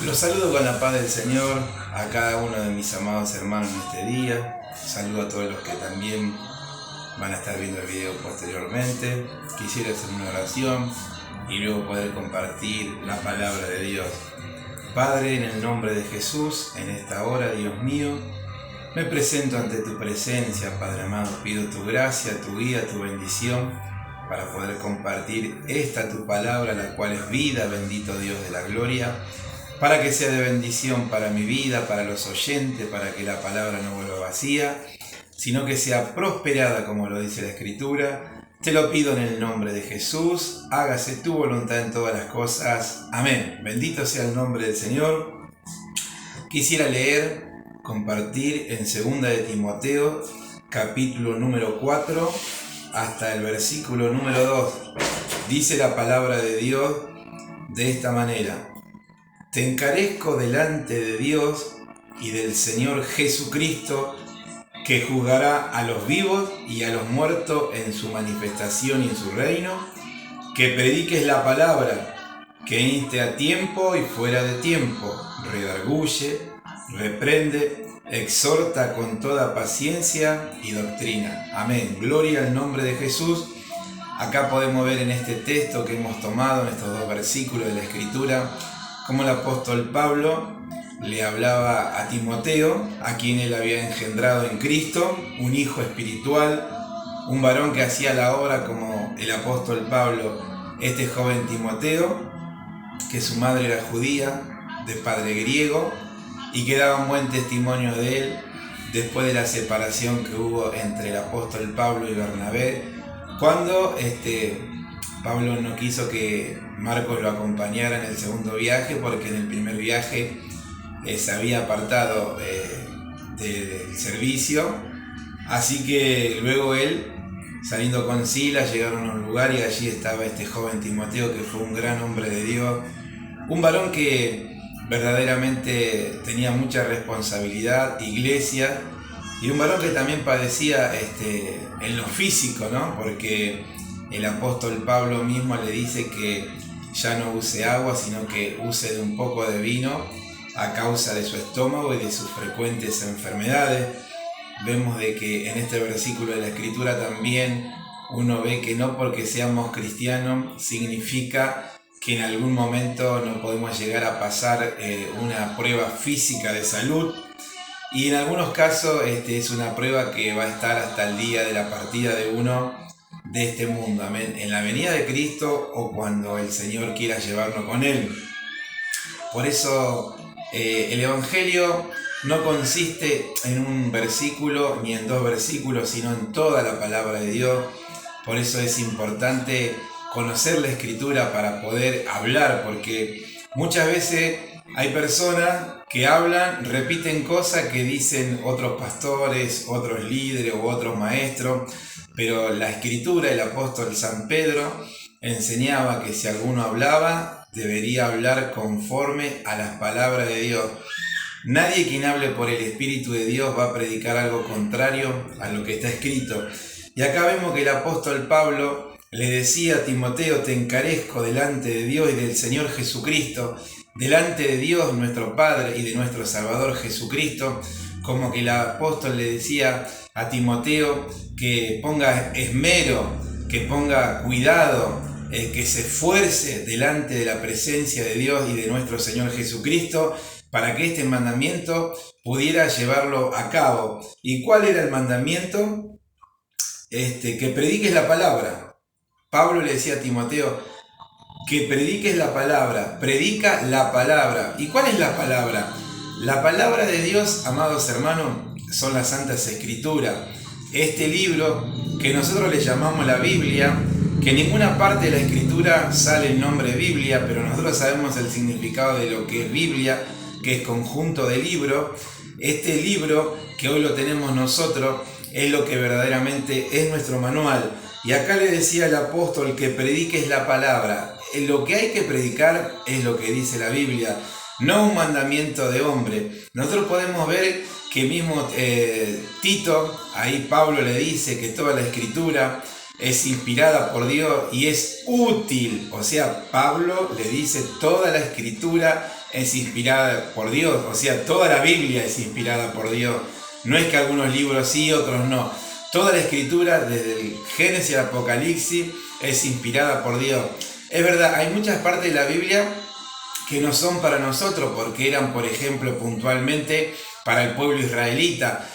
Los saludo con la paz del Señor a cada uno de mis amados hermanos en este día. Saludo a todos los que también van a estar viendo el video posteriormente. Quisiera hacer una oración y luego poder compartir la palabra de Dios. Padre, en el nombre de Jesús, en esta hora, Dios mío, me presento ante tu presencia, Padre amado. Pido tu gracia, tu guía, tu bendición para poder compartir esta tu palabra, la cual es vida, bendito Dios de la gloria, para que sea de bendición para mi vida, para los oyentes, para que la palabra no vuelva vacía, sino que sea prosperada como lo dice la Escritura. Te lo pido en el nombre de Jesús, hágase tu voluntad en todas las cosas. Amén. Bendito sea el nombre del Señor. Quisiera leer, compartir en 2 de Timoteo, capítulo número 4, hasta el versículo número 2. Dice la palabra de Dios de esta manera: Te encarezco delante de Dios y del Señor Jesucristo, que juzgará a los vivos y a los muertos en su manifestación y en su reino, que prediques la palabra, que inste a tiempo y fuera de tiempo, redarguye, reprende, exhorta con toda paciencia y doctrina. Amén. Gloria al nombre de Jesús. Acá podemos ver en este texto que hemos tomado, en estos dos versículos de la Escritura, como el apóstol Pablo le hablaba a Timoteo, a quien él había engendrado en Cristo, un hijo espiritual, un varón que hacía la obra como el apóstol Pablo, este joven Timoteo, que su madre era judía, de padre griego, y que daba un buen testimonio de él después de la separación que hubo entre el apóstol Pablo y Bernabé, cuando Pablo no quiso que Marcos lo acompañara en el segundo viaje, porque en el primer viaje se había apartado del servicio. Así que luego él, saliendo con Silas, llegaron a un lugar y allí estaba este joven Timoteo, que fue un gran hombre de Dios, un varón que verdaderamente tenía mucha responsabilidad, iglesia, y un varón que también padecía en lo físico, ¿no? Porque el apóstol Pablo mismo le dice que ya no use agua, sino que use de un poco de vino a causa de su estómago y de sus frecuentes enfermedades. Vemos de que en este versículo de la Escritura también uno ve que no porque seamos cristianos significa que en algún momento no podemos llegar a pasar una prueba física de salud, y en algunos casos es una prueba que va a estar hasta el día de la partida de uno de este mundo, amén, en la venida de Cristo o cuando el Señor quiera llevarnos con Él. Por eso el Evangelio no consiste en un versículo ni en dos versículos, sino en toda la palabra de Dios. Por eso es importante conocer la Escritura para poder hablar, porque muchas veces hay personas que hablan, repiten cosas que dicen otros pastores, otros líderes u otros maestros, pero la Escritura, el apóstol San Pedro enseñaba que si alguno hablaba, debería hablar conforme a las palabras de Dios. Nadie quien hable por el Espíritu de Dios va a predicar algo contrario a lo que está escrito. Y acá vemos que el apóstol Pablo le decía a Timoteo: te encarezco delante de Dios y del Señor Jesucristo, delante de Dios nuestro Padre y de nuestro Salvador Jesucristo, como que el apóstol le decía a Timoteo que ponga esmero, que ponga cuidado, que se esfuerce delante de la presencia de Dios y de nuestro Señor Jesucristo, para que este mandamiento pudiera llevarlo a cabo. ¿Y cuál era el mandamiento? Que prediques la palabra. Pablo le decía a Timoteo que prediques la palabra, predica la palabra. ¿Y cuál es la palabra? La palabra de Dios, amados hermanos, son las Santas Escrituras. Este libro que nosotros le llamamos la Biblia, que en ninguna parte de la Escritura sale el nombre Biblia, pero nosotros sabemos el significado de lo que es Biblia, que es conjunto de libros. Este libro que hoy lo tenemos nosotros es lo que verdaderamente es nuestro manual. Y acá le decía el apóstol que prediques la palabra. Lo que hay que predicar es lo que dice la Biblia, no un mandamiento de hombre. Nosotros podemos ver que mismo Tito, ahí Pablo le dice que toda la Escritura es inspirada por Dios y es útil. O sea, Pablo le dice, toda la escritura es inspirada por Dios. O sea, toda la Biblia es inspirada por Dios. No es que algunos libros sí, otros no. Toda la escritura, desde el Génesis al Apocalipsis, es inspirada por Dios. Es verdad, hay muchas partes de la Biblia que no son para nosotros, porque eran, por ejemplo, puntualmente para el pueblo israelita.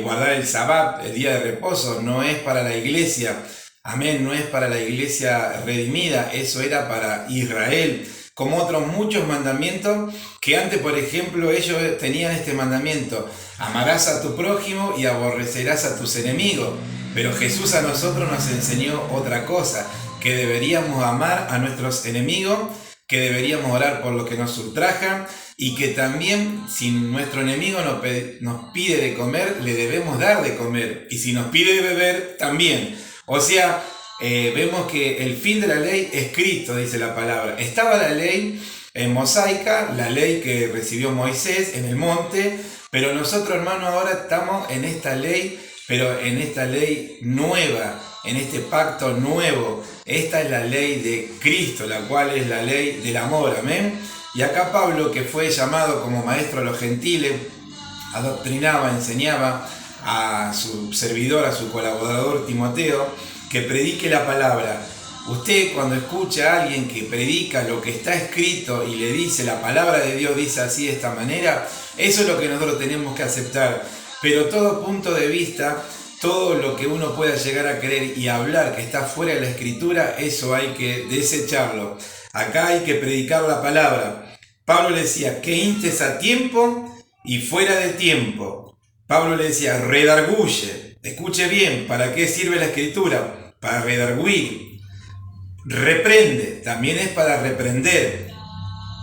Guardar el Sabbat, el día de reposo, no es para la iglesia. Amén, no es para la iglesia redimida, eso era para Israel. Como otros muchos mandamientos que antes, por ejemplo, ellos tenían este mandamiento: amarás a tu prójimo y aborrecerás a tus enemigos. Pero Jesús a nosotros nos enseñó otra cosa, que deberíamos amar a nuestros enemigos, que deberíamos orar por los que nos ultrajan, y que también si nuestro enemigo nos pide de comer, le debemos dar de comer, y si nos pide de beber, también. O sea, vemos que el fin de la ley es Cristo, dice la palabra. Estaba la ley mosaica, la ley que recibió Moisés en el monte, pero nosotros, hermanos, ahora estamos en esta ley, pero en esta ley nueva, en este pacto nuevo. Esta es la ley de Cristo, la cual es la ley del amor, amén. Y acá Pablo, que fue llamado como maestro a los gentiles, adoctrinaba, enseñaba a su servidor, a su colaborador Timoteo, que predique la palabra. Usted, cuando escucha a alguien que predica lo que está escrito y le dice la palabra de Dios dice así, de esta manera, eso es lo que nosotros tenemos que aceptar. Pero todo punto de vista, todo lo que uno pueda llegar a creer y hablar que está fuera de la escritura, eso hay que desecharlo. Acá hay que predicar la palabra. Pablo le decía que instes a tiempo y fuera de tiempo. Pablo le decía, redarguye. Escuche bien, ¿para qué sirve la escritura? Para redarguir. Reprende, también es para reprender.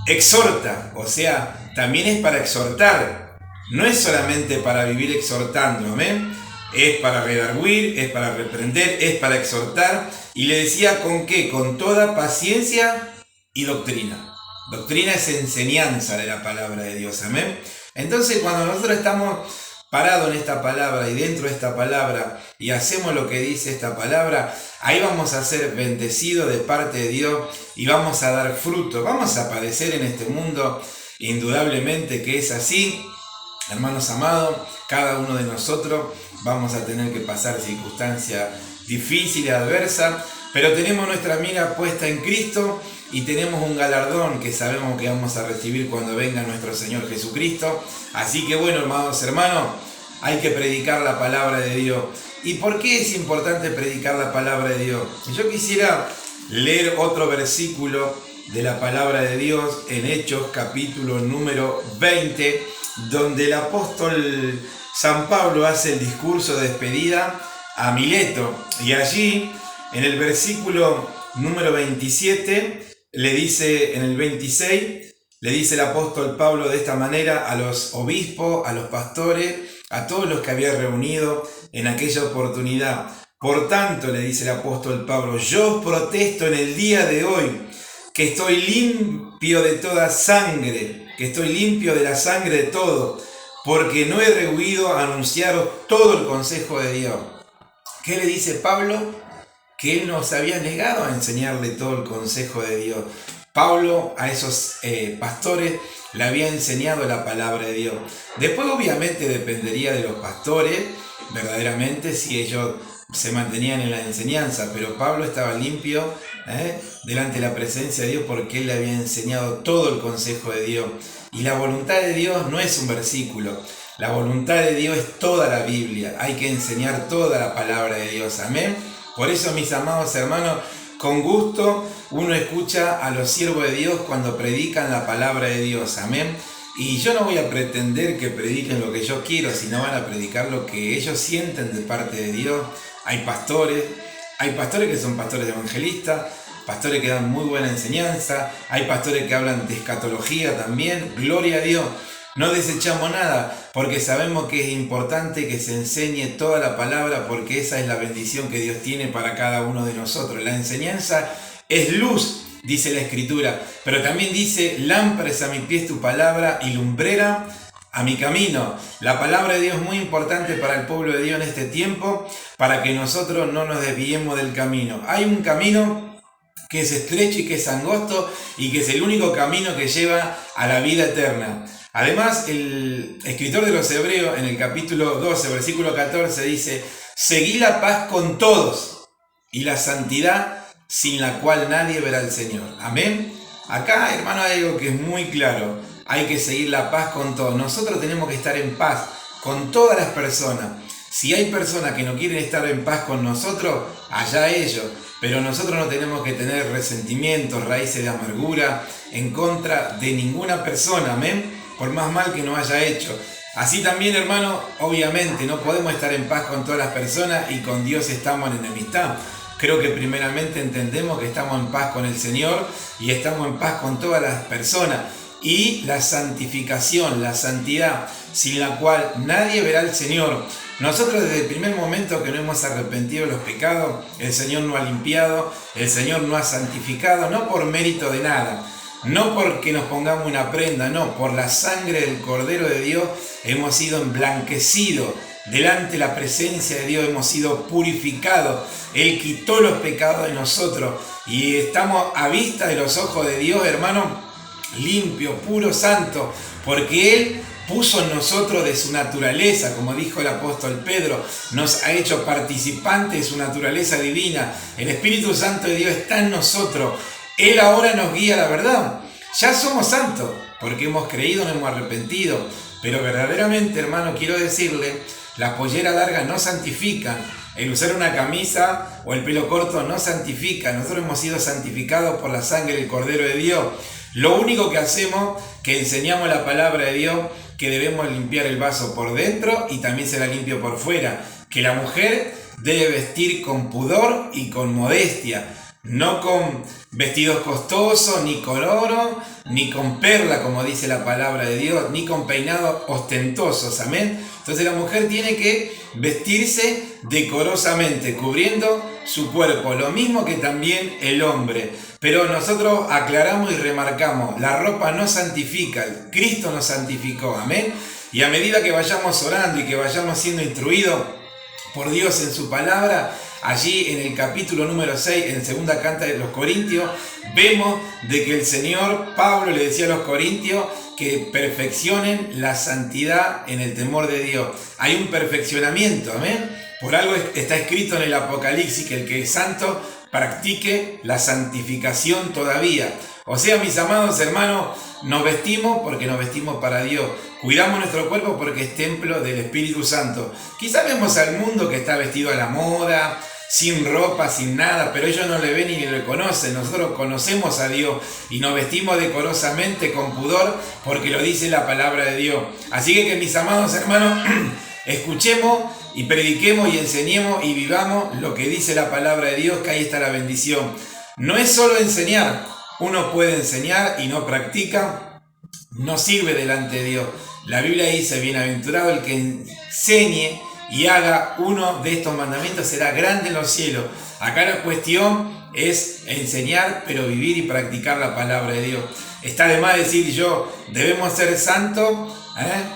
Exhorta, o sea, también es para exhortar. No es solamente para vivir exhortando, ¿amén? Es para redarguir, es para reprender, es para exhortar. Y le decía, ¿con qué? Con toda paciencia y doctrina. Doctrina es enseñanza de la palabra de Dios, amén. Entonces, cuando nosotros estamos parados en esta palabra y dentro de esta palabra y hacemos lo que dice esta palabra, ahí vamos a ser bendecidos de parte de Dios y vamos a dar fruto. Vamos a padecer en este mundo, indudablemente que es así. Hermanos amados, cada uno de nosotros vamos a tener que pasar circunstancias difíciles, adversas, pero tenemos nuestra mira puesta en Cristo y tenemos un galardón que sabemos que vamos a recibir cuando venga nuestro Señor Jesucristo. Así que bueno, hermanos, hay que predicar la palabra de Dios. ¿Y por qué es importante predicar la palabra de Dios? Yo quisiera leer otro versículo de la palabra de Dios en Hechos capítulo número 20, donde el apóstol San Pablo hace el discurso de despedida a Mileto. Y allí, en el versículo número 27, le dice, en el 26, le dice el apóstol Pablo de esta manera a los obispos, a los pastores, a todos los que había reunido en aquella oportunidad. Por tanto, le dice el apóstol Pablo, yo os protesto en el día de hoy que estoy limpio de toda sangre, que estoy limpio de la sangre de todo, porque no he rehuido a anunciaros todo el consejo de Dios. ¿Qué le dice Pablo? Que él nos había negado a enseñarle todo el consejo de Dios. Pablo a esos pastores le había enseñado la palabra de Dios. Después obviamente dependería de los pastores, verdaderamente, si ellos se mantenían en la enseñanza, pero Pablo estaba limpio delante de la presencia de Dios porque él le había enseñado todo el consejo de Dios. Y la voluntad de Dios no es un versículo, la voluntad de Dios es toda la Biblia, hay que enseñar toda la palabra de Dios, amén. Por eso, mis amados hermanos, con gusto uno escucha a los siervos de Dios cuando predican la palabra de Dios, amén. Y yo no voy a pretender que prediquen lo que yo quiero, sino van a predicar lo que ellos sienten de parte de Dios. Hay pastores que son pastores evangelistas, pastores que dan muy buena enseñanza, hay pastores que hablan de escatología también, gloria a Dios. No desechamos nada, porque sabemos que es importante que se enseñe toda la palabra, porque esa es la bendición que Dios tiene para cada uno de nosotros. La enseñanza es luz, dice la Escritura, pero también dice, lámpara es a mis pies tu palabra y lumbrera a mi camino. La palabra de Dios es muy importante para el pueblo de Dios en este tiempo, para que nosotros no nos desviemos del camino. Hay un camino que es estrecho y que es angosto y que es el único camino que lleva a la vida eterna. Además, el escritor de los Hebreos en el capítulo 12, versículo 14 dice: seguí la paz con todos y la santidad sin la cual nadie verá al Señor. Amén. Acá, hermano, hay algo que es muy claro. Hay que seguir la paz con todos. Nosotros tenemos que estar en paz con todas las personas. Si hay personas que no quieren estar en paz con nosotros, allá ellos. Pero nosotros no tenemos que tener resentimientos, raíces de amargura en contra de ninguna persona. Amén. Por más mal que nos haya hecho. Así también, hermano, obviamente no podemos estar en paz con todas las personas y con Dios estamos en enemistad. Creo que primeramente entendemos que estamos en paz con el Señor y estamos en paz con todas las personas. Y la santificación, la santidad, sin la cual nadie verá al Señor. Nosotros desde el primer momento que nos hemos arrepentido de los pecados, el Señor nos ha limpiado, el Señor nos ha santificado, no por mérito de nada. No porque nos pongamos una prenda, no, por la sangre del Cordero de Dios hemos sido emblanquecidos. Delante de la presencia de Dios hemos sido purificados. Él quitó los pecados de nosotros y estamos a vista de los ojos de Dios, hermano, limpio, puro, santo, porque Él puso en nosotros de su naturaleza, como dijo el apóstol Pedro, nos ha hecho participantes de su naturaleza divina. El Espíritu Santo de Dios está en nosotros. Él ahora nos guía a la verdad. Ya somos santos, porque hemos creído, nos hemos arrepentido. Pero verdaderamente, hermano, quiero decirle, las polleras largas no santifican. El usar una camisa o el pelo corto no santifica. Nosotros hemos sido santificados por la sangre del Cordero de Dios. Lo único que hacemos, que enseñamos la palabra de Dios, que debemos limpiar el vaso por dentro y también será limpio por fuera. Que la mujer debe vestir con pudor y con modestia. No con vestidos costosos, ni con oro, ni con perla, como dice la palabra de Dios, ni con peinados ostentosos, amén. Entonces la mujer tiene que vestirse decorosamente, cubriendo su cuerpo, lo mismo que también el hombre. Pero nosotros aclaramos y remarcamos, la ropa no santifica, Cristo nos santificó, amén. Y a medida que vayamos orando y que vayamos siendo instruidos por Dios en su palabra, allí en el capítulo número 6, en segunda carta de los Corintios, vemos de que el Señor Pablo le decía a los Corintios que perfeccionen la santidad en el temor de Dios. Hay un perfeccionamiento, amén. Por algo está escrito en el Apocalipsis que el que es santo practique la santificación todavía. O sea, mis amados hermanos, nos vestimos porque nos vestimos para Dios. Cuidamos nuestro cuerpo porque es templo del Espíritu Santo. Quizá vemos al mundo que está vestido a la moda, sin ropa, sin nada, pero ellos no le ven ni le conocen. Nosotros conocemos a Dios y nos vestimos decorosamente con pudor porque lo dice la palabra de Dios. Así que mis amados hermanos, escuchemos y prediquemos y enseñemos y vivamos lo que dice la palabra de Dios, que ahí está la bendición. No es solo enseñar. Uno puede enseñar y no practica, no sirve delante de Dios. La Biblia dice, bienaventurado el que enseñe y haga uno de estos mandamientos, será grande en los cielos. Acá la cuestión es enseñar, pero vivir y practicar la palabra de Dios. Está de más decir debemos ser santos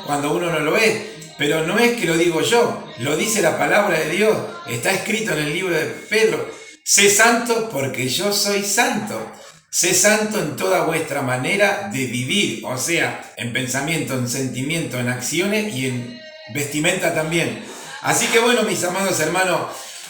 cuando uno no lo es. Pero no es que lo digo yo, lo dice la palabra de Dios. Está escrito en el libro de Pedro, sé santo porque yo soy santo. Sé santo en toda vuestra manera de vivir, o sea, en pensamiento, en sentimiento, en acciones y en vestimenta también. Así que bueno, mis amados hermanos,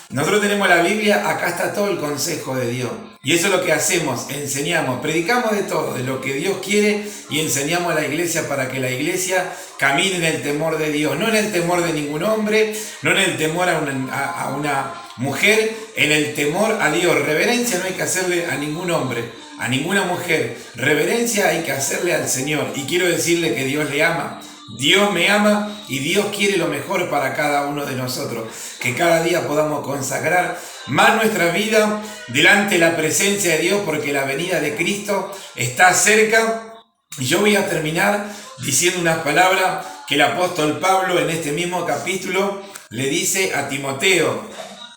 nosotros tenemos la Biblia, acá está todo el consejo de Dios. Y eso es lo que hacemos, enseñamos, predicamos de todo, de lo que Dios quiere y enseñamos a la iglesia para que la iglesia camine en el temor de Dios. No en el temor de ningún hombre, no en el temor a una mujer, en el temor a Dios. Reverencia no hay que hacerle a ningún hombre, a ninguna mujer. Reverencia hay que hacerle al Señor. Y quiero decirle que Dios le ama. Dios me ama y Dios quiere lo mejor para cada uno de nosotros. Que cada día podamos consagrar más nuestra vida delante de la presencia de Dios, porque la venida de Cristo está cerca. Y yo voy a terminar diciendo unas palabras que el apóstol Pablo en este mismo capítulo le dice a Timoteo: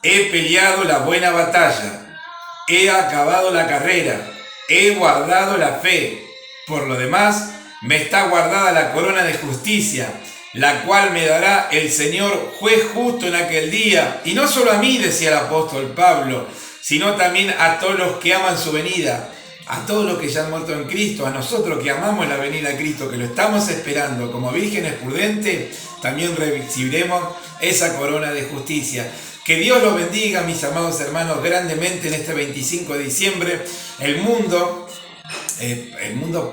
he peleado la buena batalla, he acabado la carrera, he guardado la fe. Por lo demás, me está guardada la corona de justicia, la cual me dará el Señor juez justo en aquel día. Y no solo a mí, decía el apóstol Pablo, sino también a todos los que aman su venida, a todos los que ya han muerto en Cristo, a nosotros que amamos la venida de Cristo, que lo estamos esperando como vírgenes prudentes, también recibiremos esa corona de justicia. Que Dios los bendiga, mis amados hermanos, grandemente en este 25 de diciembre. El mundo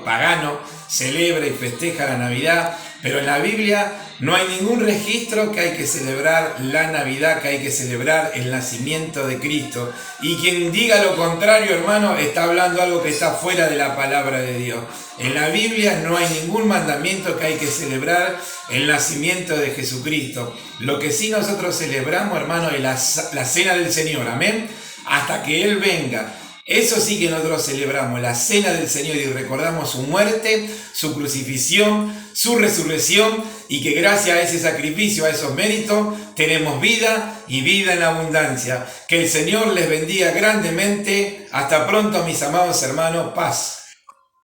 pagano celebra y festeja la Navidad, pero en la Biblia no hay ningún registro que hay que celebrar la Navidad, que hay que celebrar el nacimiento de Cristo. Y quien diga lo contrario, hermano, está hablando algo que está fuera de la palabra de Dios. En la Biblia no hay ningún mandamiento que hay que celebrar el nacimiento de Jesucristo. Lo que sí nosotros celebramos, hermano, es la cena del Señor, amén, hasta que Él venga. Eso sí que nosotros celebramos, la cena del Señor, y recordamos su muerte, su crucifixión, su resurrección, y que gracias a ese sacrificio, a esos méritos, tenemos vida y vida en abundancia. Que el Señor les bendiga grandemente. Hasta pronto, mis amados hermanos. Paz.